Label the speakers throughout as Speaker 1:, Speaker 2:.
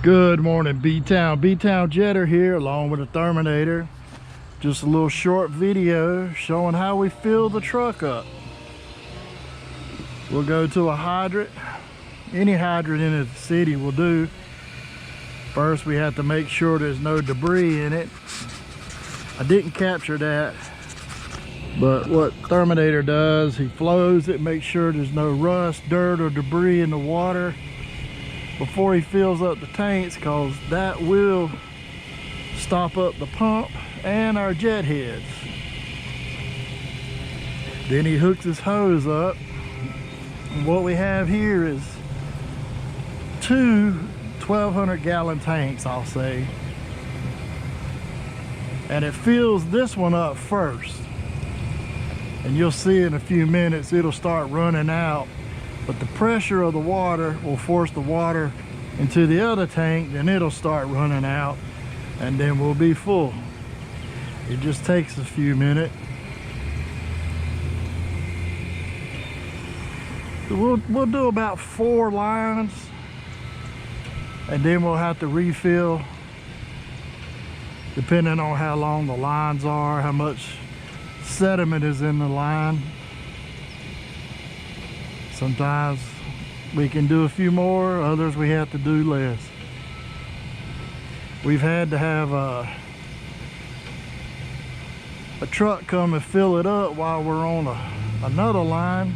Speaker 1: Good morning, B-Town. B-Town Jetter here along with a Terminator. Just a little short video showing how we fill the truck up. We'll go to a hydrant. Any hydrant in the city will do. First we have to make sure there's no debris in it. I didn't capture that, but what Terminator does, he flows it, makes sure there's no rust, dirt, or debris in the water before he fills up the tanks, because that will stop up the pump and our jet heads. Then he hooks his hose up, and what we have here is two 1,200 gallon tanks, I'll say, and it fills this one up first, and you'll see in a few minutes it'll start running out. But the pressure of the water will force the water into the other tank, then it'll start running out, and then we'll be full. It just takes a few minutes. We'll do about 4 lines, and then we'll have to refill depending on how long the lines are, how much sediment is in the line. Sometimes we can do a few more, others we have to do less. We've had to have a truck come and fill it up while we're on another line,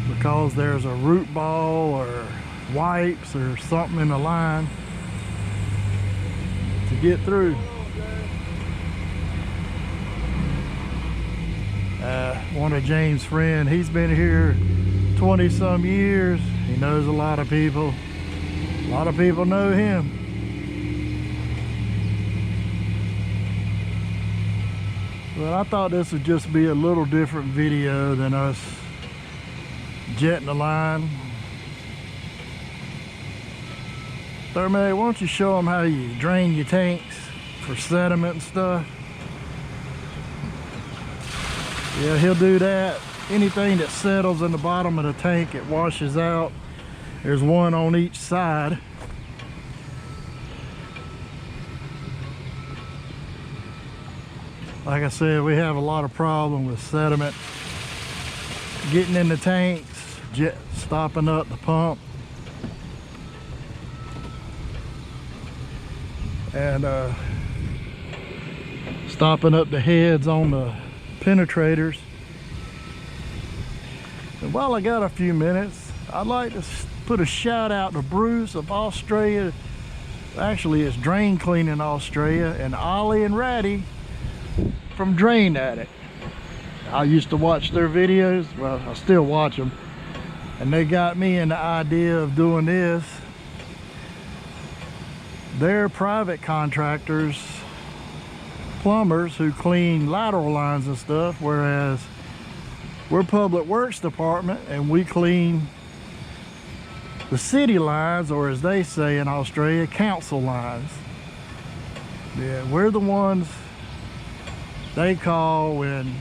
Speaker 1: because there's a root ball or wipes or something in the line to get through. One of James' friends, he's been here 20 some years. He knows a lot of people. A lot of people know him. But I thought this would just be a little different video than us jetting the line. Terminator, why don't you show them how you drain your tanks for sediment and stuff? Yeah, he'll do that. Anything that settles in the bottom of the tank, it washes out. There's one on each side. Like I said, we have a lot of problem with sediment getting in the tanks, stopping up the pump, and stopping up the heads on the penetrators. And while I got a few minutes, I'd like to put a shout out to Bruce of Australia. Actually, it's Drain Cleaning Australia, and Ollie and Ratty from Drain Addict. I used to watch their videos. Well, I still watch them, and they got me in the idea of doing this. They're private contractors, plumbers who clean lateral lines and stuff, whereas we're Public Works Department and we clean the city lines, or as they say in Australia, council lines. Yeah, we're the ones they call when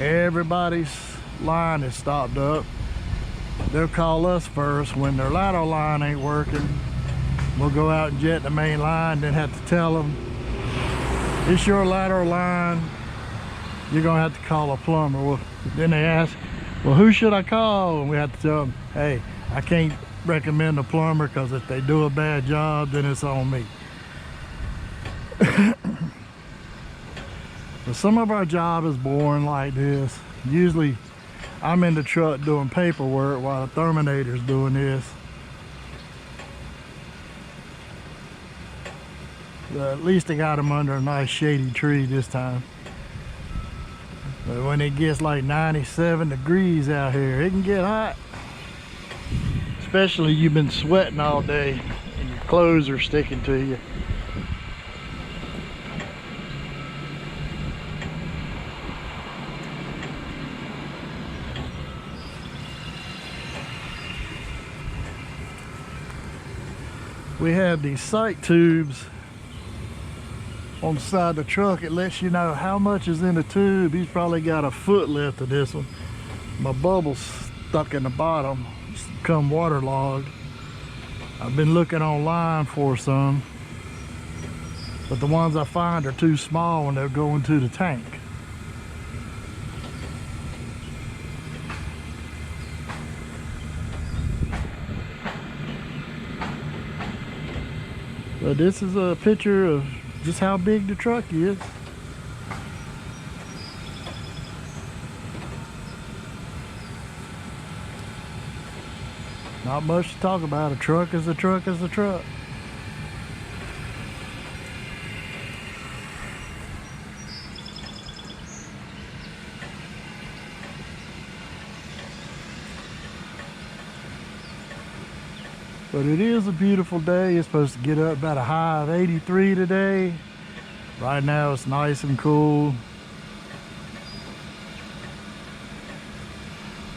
Speaker 1: everybody's line is stopped up. They'll call us first when their lateral line ain't working. We'll go out and jet the main line, then have to tell them, it's your lateral line, you're gonna have to call a plumber. Well, then they ask, well, who should I call? And we have to tell them, hey, I can't recommend a plumber, because if they do a bad job, then it's on me. But some of our job is boring like this. Usually I'm in the truck doing paperwork while the Terminator's doing this. But at least I got him under a nice shady tree this time. But when it gets like 97 degrees out here, it can get hot. Especially you've been sweating all day and your clothes are sticking to you. We have these sight tubes on the side of the truck. It lets you know how much is in the tube. He's probably got a foot left of this one. My bubble's stuck in the bottom. It's become waterlogged. I've been looking online for some, but the ones I find are too small and they'll go into the tank. But this is a picture of just how big the truck is. Not much to talk about. A truck is a truck is a truck. But it is a beautiful day. It's supposed to get up about a high of 83 today. Right now it's nice and cool.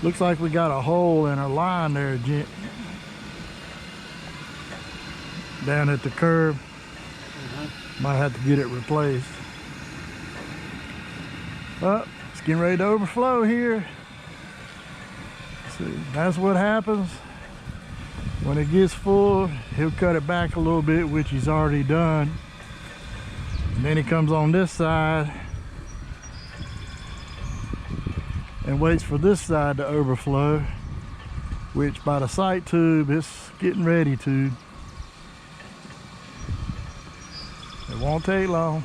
Speaker 1: Looks like we got a hole in our line there, down at the curb. Might have to get it replaced. Well, it's getting ready to overflow here. See, that's what happens. When it gets full, he'll cut it back a little bit, which he's already done. And then he comes on this side and waits for this side to overflow, which by the sight tube, it's getting ready to. It won't take long.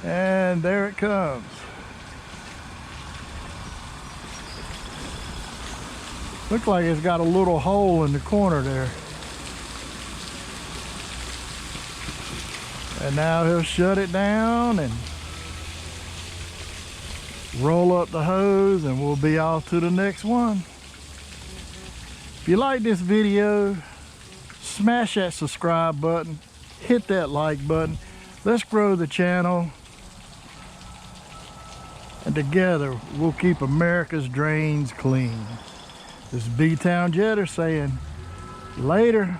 Speaker 1: And there it comes. Looks like it's got a little hole in the corner there. And now he'll shut it down and roll up the hose and we'll be off to the next one. If you like this video, smash that subscribe button, hit that like button. Let's grow the channel. And together we'll keep America's drains clean. This is B-Town Jetter saying later.